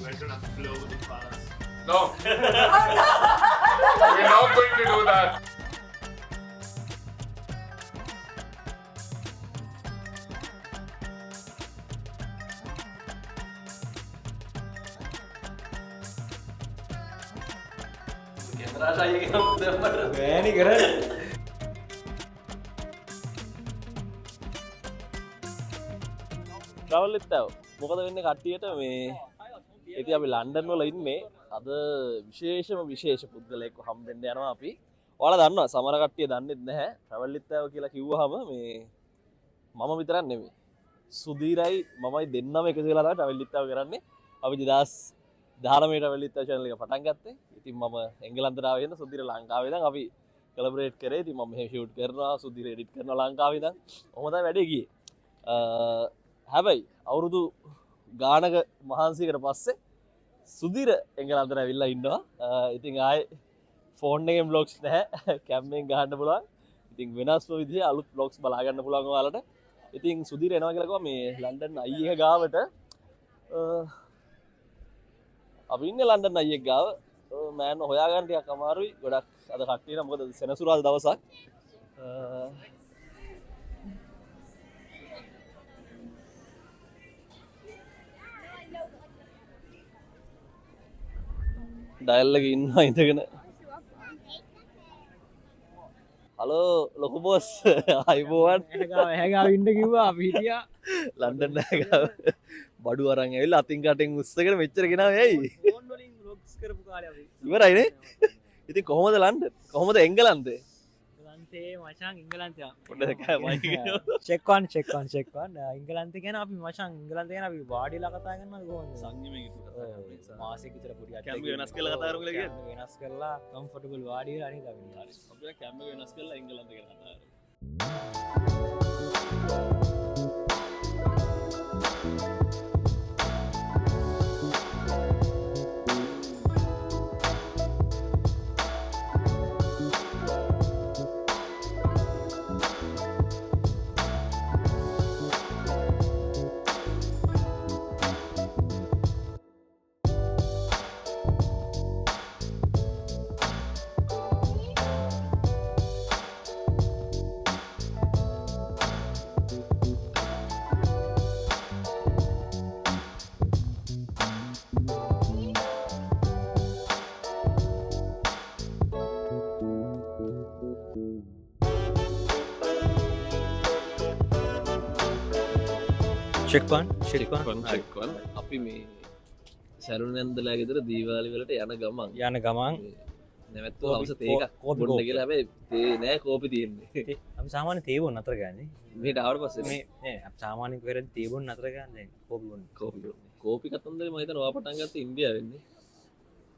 We're gonna flow the fast. No. We're not going to do that. වැෑනි කර ට්‍රවල්ලිත්තව මොකද වෙන්න කට්ටියට මේ ඇති අපි ලන්ඩන් වල ඉන්නේ අද විශේෂ පුද්ගලයෙක් හම්බෙන්ඩ යනවා අපි ඔයාලා දන්නවා සමහර කට්ටිය දන්නෙත් නැහැ ට්‍රවල්ලිත්තව කියලා කිව්වහම මේ මම විතරක් නෙමෙයි සුදීරයි මමයි දෙන්නම එකතු වෙලා තමයි ට්‍රවල්ලිත්තව කරන්නේ අපි 2019 ට්‍රවල්ලිත්තව channel එක පටන් ගත්තේ ඉතින් මම එංගලන්තයට ආවේ ඉඳන් සුදීර ලංකාවේ ඉඳන් අපි කොලැබරේට් කරේ ඉතින් මම මෙහෙ ෂූට් කරනවා සුදීර එඩිට් කරනවා ලංකාවේ ඉඳන් ඔහොම තමයි වැඩේ ගියේ හැබැයි අවුරුදු ගානක මහන්සියකට පස්සේ සුදීර එංගලන්තයට ඇවිල්ලා ඉන්නවා ඉතින් ආයේ ෆෝන් එකෙන් බ්ලොග්ස් නැහැ කැම් එකෙන් ගහන්න පුළුවන් ඉතින් වෙනස්ම විදිහේ අලුත් බ්ලොග්ස් බලා ගන්න පුළුවන් ඔයාලට ඉතින් සුදීර එනවා කියලා කිව්වා මේ ලන්ඩන් අයියේ ගාවට අපි ඉන්නේ ලන්ඩන් අයියෙක් ගාව මෑන් හොයාගන්න ටිකක් අමාරුයි ගොඩක් අද කට්ටිය නම් මොකද සෙනසුරාදා දවසක් ඩයල් එකේ ඉන්නවා ඉඳගෙන හලෝ ලොකු බොස් අයිබෝවන් හැගාව ඉන්න කිව්වා අපි හිටියා ලන්ඩන් ගාව බඩු අරන් ඇවිල්ලා අතින් කටින් උස්සගෙන මෙච්චර ගෙනාවේ ඇයි ෆෝන් වලින් බ්ලොග්ස් කරපු කාලේ අපි ඉවරයිනේ ඉතින් කොහොමද ලන්ඩන් කොහොමද එංගලන්තේ ඉංගලන්තේ මචං ඉංගලන්තේ පොඩ්ඩක් මයික් චෙක් වන් ඉංගලන්තේ ගැන අපි මචං ඉංගලන්තේ ගැන අපි වාඩිලා කතා කරනවා කොහොමද සංයමයෙන් ඉන්න මාසෙක විතර පොඩි කැම්ප් වෙනස් කරලා කතා කරමු කියලා කියන්නේ වෙනස් කරලා කම්ෆර්ටබල් වාඩි වෙලා අනිත් අපි හරි අපි කැම්ප් එක වෙනස් කරලා එංගලන්තේ ගැන කතා කරමු චෙක්වන් අපි මේ සැරුණ නැන්දලා ගෙදර දීවාලි වලට යන ගමන් යන ගමන් නැවැත්තු අවස තේක බොන්න කියලා හැබැයි තේ නෑ කෝපි තියෙන්නේ අපි සාමාන්‍ය තේබොන් අතර ගන්නේ මෙහෙට ආවට පස්සේ මේ නේ සාමාන්‍ය කරන් තේබොන් අතර ගන්න දැන් කෝපි බොන්න කෝපි කතන්දරේ මම හිතනවා ඔයා පටන් ගත්තේ ඉන්දියාවෙ වෙන්නේ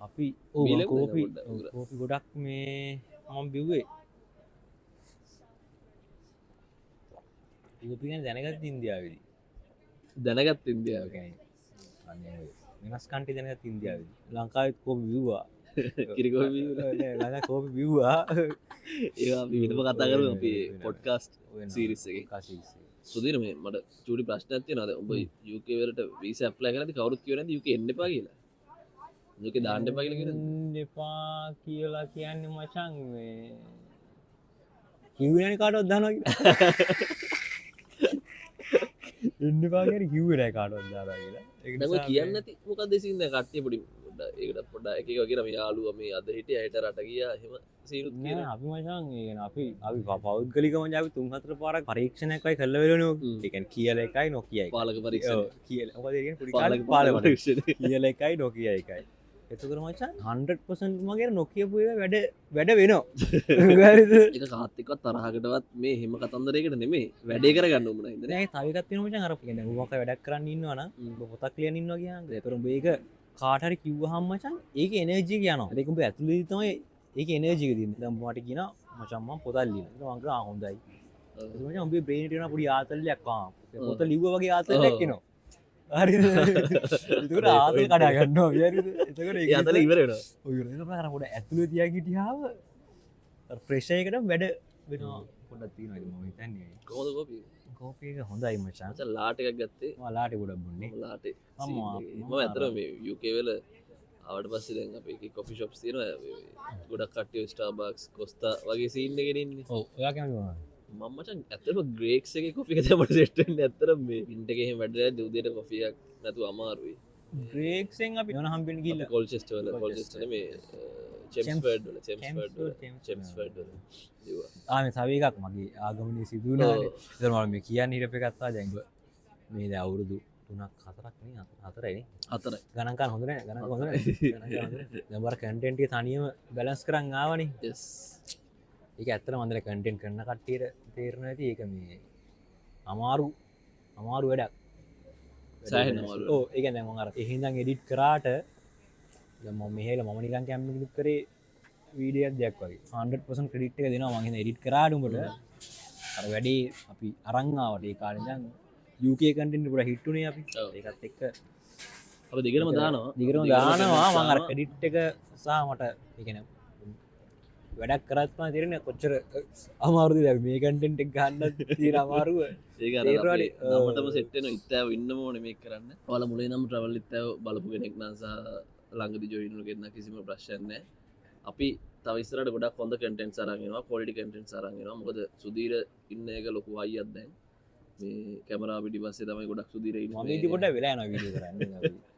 අපි කෝපි ගොඩක් මේ මම බිව්වේ කෝපි ගැන දැනගත්ත ඉන්දියාවේදී දැනගත් ඉන්දියාව වෙනස් කන්ටි දැනගත් ඉන්දියාවේදී ලංකාවෙත් කෝපි බිව්වා කිරිකෝපි ලංකා කෝපි බිව්වා ඒවා අපි වෙනම කතා කරමු අපි පොඩ්කාස්ට් සීරීස් එකේ සුදීර මේ මට චූටි ප්‍රශ්නයක් තියෙනවා දැන් ඔබ UK වලට වීසා ඇප්ලයි කරද්දි කවුරුත් කියව නැද්ද UK එන්න එපා කියලා UK දාන්න එපා කියලා කියනද එපා කියලා කියන්නේ මචං මේ කිව්වේ නැණි කාටවත් දානවා කියලා එන්න එපා කියන්නේ කිව්වේ නැහැ කාටවත් දානවා කියලා ඒක දැන් ඔය කියන්නේ නැති මොකක්ද ඉතින් දැන් කට්ටිය පොඩි ඒකට පොඩ්ඩක් එක එක කියන මේ යාළුවා මේ අද හිටියා හෙට රට ගියා එහෙම සීනුත් නෑ අපි මචං ඒ කියන්නේ අපි පෞද්ගලිකව අපි 3-4 පාරක් පරීක්ෂණයක් වයි කරලා වෙලනේ ඔය. ඒ කියන්නේ කියලා එකයි නොකියයි. පාලක පරීක්ෂණ කියලා. මොකද ඒ කියන්නේ පොඩි කාලේ පාලක පරීක්ෂණ. කියලා එකයි නොකිය එකයි. එතකොට මචං 100% මගේ නොකියපු එක වැඩ වෙනවා. හරිද? ඒක කාත් එක්කවත් තරහකටවත් මේ හිම කතන්දරයකට නෙමෙයි වැඩේ කරගන්න උඹ නේද? නෑ තව එකක් තියෙනවා මචං අර කියන්නේ මොකක් වැඩක් කරන්න ඉන්නවා නම් ඔබ පොතක් ලියන්න ඉන්නවා කියන්නේ. ඒතර උඹ ඒක කාට හරි කිව්වහම මචං ඒකේ එනර්ජි එක යනවා. ඒක උඹ ඇතුළේදී තමයි ඒකේ එනර්ජි එක තියෙන්නේ. දැන් මට කියනවා මචං මම පොතක් ලියනවා. ඒක මම කියනවා හොඳයි. ඒක මචං උඹේ බ්‍රේන් එකට යන පොඩි ආතල්ලයක් පොත ලිව්වා වගේ ආතල්යක් එනවා. හරිද? ඒකට ආතල් කඩා ගන්නවා. හරිද? ඒකට ඒක ආතල් ඉවර වෙනවා. ඔය ඉවර වෙනවා. අර පොඩ ඇතුළේ තියන් හිටියාම අර ප්‍රෙෂර් එකට වැඩ වෙනවා. පොඩක් තියෙනවා ඒක මම හිතන්නේ. කොහොමද කෝපි? කෝපි එක හොඳයි මචං. ලාට එකක් ගත්තේ ඔයාලාට ගොඩක් බොන්නේ. ලාට මම ඇතර මේ යුකේවල ආවට පස්සේ දැන් අපේ කොෆි ෂොප්ස් තියෙනවා ගොඩක් කට්ටිය ස්ටාර්බක්ස් කොස්තා වගේ සීන් එකේ ඉන්නේ. ඔව් ඔයා කැමති මොනවද? මම මචං ඇත්තටම ග්‍රේක්ස් එකේ කොෆි එක තමයි සෙට් වෙන්නේ. ඇත්තටම මේ වින්ටර් එකේ එහෙම වැඩලා උදේට කොෆි එකක් නැතුව අමාරුයි. ග්‍රේක්ස්ෙන් අපි යන හම්බෙන්න ගිහිල්ලා කොල්චෙස්ටර් වල කොල්චෙස්ටර් නෙමේ චෙම්ස්ෆර්ඩ් වල චෙම්ස්ෆර්ඩ් වල දිවා. මේ තව එකක් මගේ ආගමනයේ සිදු වුණා. ඒතර මම මේ කියන්න හිරප් එකක් ආවා දැන් මේ දැන් අවුරුදු 3ක් 4ක් නේ 4යි නේ 4යි ගණන් ගන්න හොඳ නැහැ ගණන් හොඳ නැහැ දැන් බර කන්ටෙන්ට් එක තනියම බැලන්ස් කරන් ආවනේ. yes ඒක ඇත්තටම මන්දර කන්ටෙන්ට් කරන කට්ටියට තේරෙනවා ඇති ඒක මේ අමාරු වැඩක්. සෑහෙන අමාරු. ඔව් ඒ කියන්නේ මම අර එහෙනම් එඩිට් කරාට දැන් මම මෙහෙල මම නිකන් කැම්පින් කරේ වීඩියෝ එකක් දෙයක් වගේ 100% ක්‍රෙඩිට් එක දෙනවා මම එහෙනම් එඩිට් කරාට උඹට අර වැඩි අපි අරන් ආවට ඒ කාලේ ඉඳන් UK කන්ටෙන්ට් පුරා හිට් උනේ අපි. ඒකත් එක්ක අපි දිගටම දානවා මම අර ක්‍රෙඩිට් එක සහ මට ඒ කියන්නේ වැඩක් කරත් මම තේරෙන්නේ කොච්චර අමාරුද දැන් මේ කන්ටෙන්ට් එක ගන්න තියෙන අමාරුව. ඒක අර අපි නමටම සෙට් වෙන ඉත්තෑව ඉන්නම ඕනේ මේක කරන්න. ඔයාලා මුලින් නම් ට්‍රැවල් ඉත්තෑව බලපු කෙනෙක් නම් සහ ළඟදී ජොයින් වුණ කෙනෙක් නම් කිසිම ප්‍රශ්නයක් නැහැ. අපි තව ඉස්සරහට ගොඩක් හොඳ කන්ටෙන්ට්ස් අරන් එනවා, ක්වොලිටි කන්ටෙන්ට්ස් අරන් එනවා. මොකද සුදීර ඉන්න එක ලොකු අයියක් දැන්. මේ කැමරා පිටිපස්සේ තමයි ගොඩක් සුදීර ඉන්නේ. මම ඉදි පොඩ්ඩක් වෙලා යනවා වීඩියෝ කරන්න.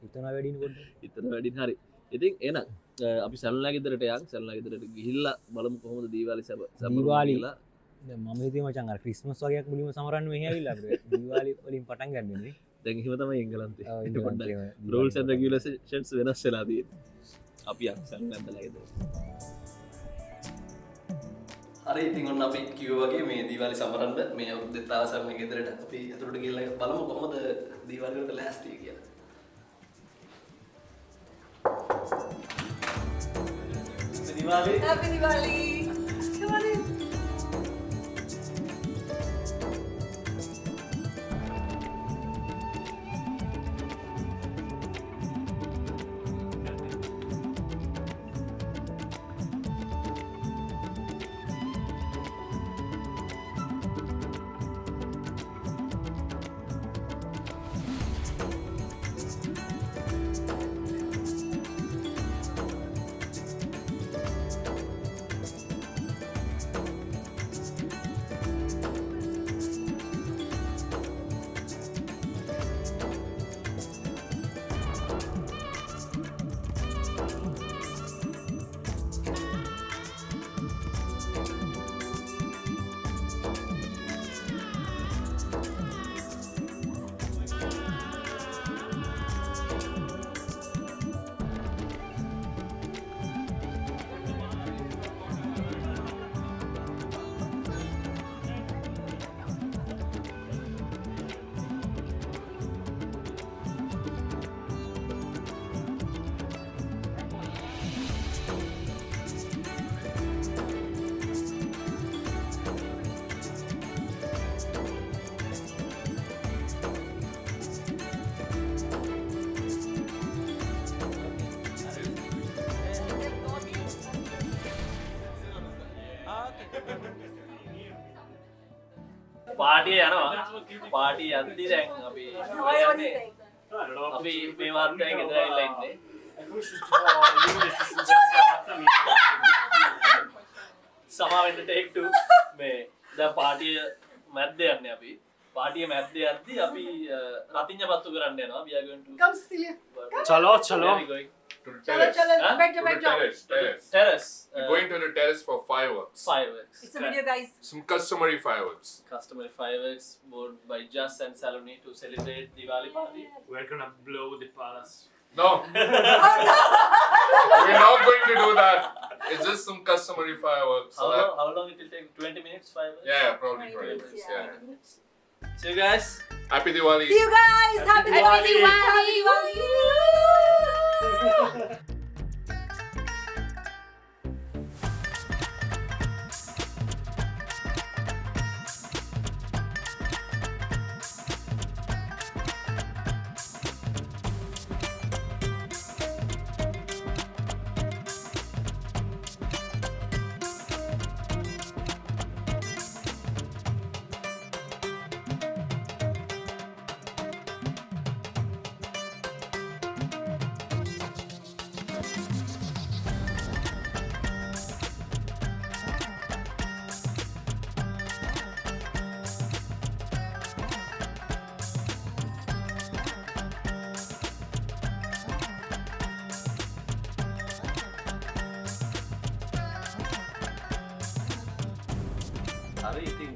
හිතනවා වැඩිනේ පොඩ්ඩක්. හිතනවා වැඩිනේ හරි. ඉතින් එහෙනම් අපි සැලුනා ගෙදරට යන් සැලුනා ගෙදරට ගිහිල්ලා බලමු කොහොමද දීවාලි දීවාලි දැන් මම හිතුවේ මචං අර ක්‍රිස්මස් වගේක් මුලින්ම සමරන්න මෙහි ඇවිල්ලා අපිට දීවාලි වලින් පටන් ගන්න ඉන්නේ. දැන් එහෙම තමයි එංගලන්තේ. ඔව් එංගලන්තේ රූල්ස් ඇන්ඩ් රෙගියුලේෂන්ස් වෙනස් වෙලා තියෙන්නේ. අපි යන් සැලුනා ඇඳලා ගෙදර. හරි ඉතින් ඔන්න අපි කිව්වා වගේ මේ දීවාලි සමරන්න මේ අවුරුද්දේ තාසරණ ගෙදරට අපි අතුරට ගිහලා බලමු කොහොමද දීවාලි වලට ලෑස්ති කියලා. Happy Diwali! Come on in. පාටිය යනවා පාටි යද්දි දැන් අපි අපි මේ වාර්තය ගෙදර ඇවිල්ලා ඉන්නේ සමාවෙන්න ටේක් 2 මේ දැන් පාටිය මැද්ද යන්නේ අපි පාටිය මැද්ද යද්දි අපි රතිඤ්ඤ පත්තු කරන්න යනවා we are going to Come, Cecilia. Chalo, where chalo. are we going? To the Chalo, terrace. chalo. Huh? Back To to the back down. terrace. Terrace. We're going to the terrace for fireworks. Fireworks. It's a video, guys. Some customary fireworks. Customary fireworks bought by Just and Saloni to celebrate Diwali party. We're gonna blow the palace. No, we're not going to do that. It's just some customary fireworks. So How long it will take? 20 minutes? Fireworks? yeah, probably 20 20 minutes, minutes. yeah. Yeah. 20 minutes. See you guys. Happy Diwali. See you guys. Happy Diwali. Happy Diwali. හරි ඉතින්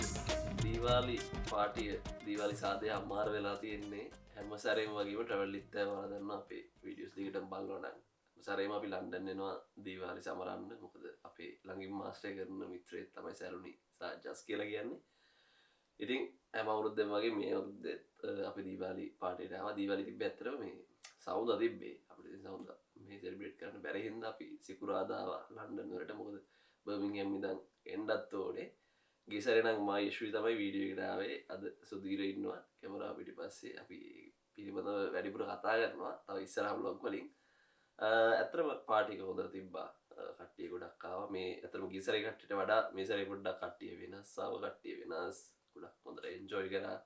දීවාලි පාටිය දීවාලි සාදය අම්මාර වෙලා තියෙන්නේ හැම සැරේම වගේම travel ලිත්තෑ ඔයාලා දන්නවා අපේ videos දිගටම බලනවා නම් සැරේම අපි ලන්ඩන් එනවා දීවාලි සමරන්න මොකද අපේ ළඟින් මාස්ටර් කරන මිත්‍රයෙක් තමයි සැරුණි සාජස් කියලා කියන්නේ ඉතින් හැම අවුරුද්දෙම වගේ මේ අවුරුද්දෙත් අපි දීවාලි පාටියට ආවා දීවාලි තිබ්බේ ඇත්තටම මේ සවුදා තිබ්බේ අපිට ඉතින් සවුදා මේ සෙලිබ්‍රේට් කරන්න බැරි හින්දා අපි සිකුරාදා ආවා ලන්ඩන් වලට මොකද බර්මින්ගම් ඉඳන් එන්නත් ඕනේ ගෙසරෙනම් මා යශ්වී තමයි වීඩියෝ එකට ආවේ අද සුදීර ඉන්නවා කැමරාව පිටිපස්සේ අපි පිළිබඳව වැඩිපුර කතා කරනවා තව ඉස්සරහ vlog වලින් ඇත්තටම පාටි එක හොඳට තිබ්බා කට්ටිය ගොඩක් ආවා මේ ඇත්තටම ගෙසරේ කට්ටියට වඩා මේ සැරේ පොඩ්ඩක් කට්ටිය වෙනස් ආව කට්ටිය වෙනස් ගොඩක් හොඳට එන්ජොයි කරා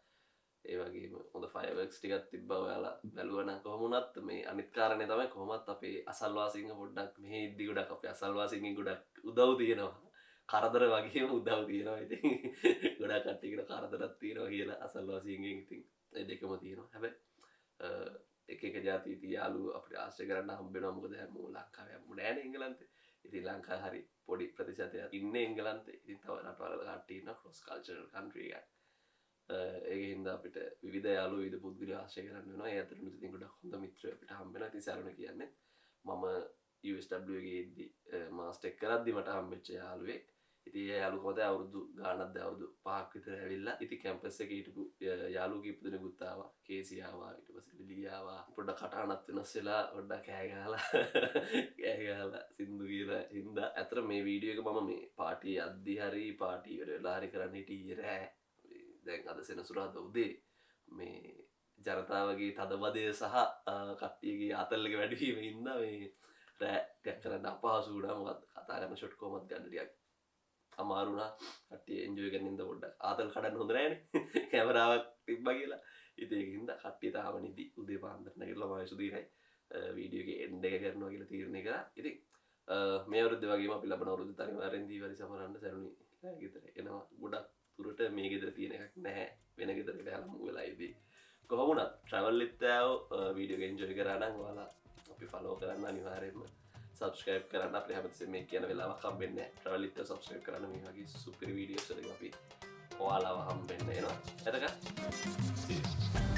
ඒ වගේම හොඳ ෆයර්වර්ක්ස් ටිකක් තිබ්බා ඔයාලා බැලුවා නම් කොහොම වුණත් මේ අනිත් කාරණේ තමයි කොහොමත් අපේ අසල්වාසීන්ගේ පොඩ්ඩක් මෙහෙ ඉද්දි ගොඩක් අපේ අසල්වාසීන්ගෙන් ගොඩක් උදව් තියෙනවා කරදර වගේම උදව් තියෙනවා ඉතින් ගොඩක් කට්ටියකට කරදරක් තියෙනවා කියලා අසල්වාසීන්ගෙන් ඉතින් ඒ දෙකම තියෙනවා හැබැයි එක ජාති යාළුවෝ අපිට ආශ්‍රය කරන්න හම්බ වෙනවා මොකද හැමෝම ලංකාවේ හැමෝම නෑනේ එංගලන්තේ ඉතින් ලංකාවේ හරි පොඩි ප්‍රතිශතයක් ඉන්නේ එංගලන්තේ ඉතින් තව රටවල කට්ටිය ඉන්නවා ක්‍රොස් කල්චරල් කන්ට්‍රි එකක් ඒකෙන් හින්දා අපිට විවිධ යාළුවෝ විවිධ පුද්ගලයෝ ආශ්‍රය කරන්න වෙනවා ඒ අතරතුර ඉතින් ගොඩක් හොඳ මිත්‍රයෝ අපිට හම්බ වෙනවා ඉතින් සරණ කියන්නේ මම USW එකේ ඉද්දි මාස්ටර් කරද්දි මට හම්බෙච්ච යාළුවෙක් ඉතින් ඒ යාළුවෝ කොහොමද අවුරුදු ගානක් අවුරුදු 5ක් විතර ඇවිල්ලා ඉතින් කැම්පස් එකේ හිටපු යාළුවෝ කීප දෙනෙකුත් ආවා කේසි ආවා ඊට පස්සේ ලිලි ආවා පොඩ්ඩක් කටහඬක් වෙනස් වෙලා පොඩ්ඩක් කෑ ගහලා සින්දු කියලා හින්දා අතර මේ වීඩියෝ එක මම මේ පාටි අද්දි හරි පාටි ඉවර වෙලා හරි කරන්න හිටියේ රෑ දැන් අද සෙනසුරාදා උදේ මේ ජනතාවගේ තදබදය සහ කට්ටියගේ ආතල්ලක වැඩිවීම හින්දා මේ රෑ ටැක් කරන්න අපහසු වුණා මොකද කතා කරන ෂොට් කොහොමද ගන්න ටිකක් අමාරු වුණා කට්ටිය එන්ජොයි කරගෙන ඉඳ පොඩ්ඩක් ආතල් කඩන්න හොඳ නෑනේ කැමරාවක් තිබ්බා කියලා ඉතින් ඒකින්ද කට්ටිය තාම නිදි උදේ පාන්දර නැගිටලා මම සුදීරයි වීඩියෝ එකේ එන්ඩ් එක කරනවා කියලා තීරණය කරා ඉතින් මේ අවුරුද්ද වගේම අපි ලබන අවුරුද්දත් අනිවාර්යෙන් දීවාලි සමරන්න සරුණි ගෙදර එනවා ගොඩක් දුරට මේ ගෙදර තියෙන එකක් නැහැ වෙන ගෙදරකට යලා මු වෙලා ඉදී කොහොම වුණත් ට්‍රැවල් ලිත්තාව වීඩියෝ එක එන්ජොයි කරා නම් ඔයාලා අපි ෆලෝ කරන්න අනිවාර්යෙන්ම සබස්ක්‍රයිබ් කරන්න අපේ හැමතිස්සෙම මේ කියන වෙලාවක් හම්බෙන්නේ නැහැ ට්‍රැවල් ලිත්තාව සබස්ක්‍රයිබ් කරන්න මේ වගේ සුපිරි වීඩියෝස් වලින් අපි ඔයාලව හම්බෙන්න එනවා එතක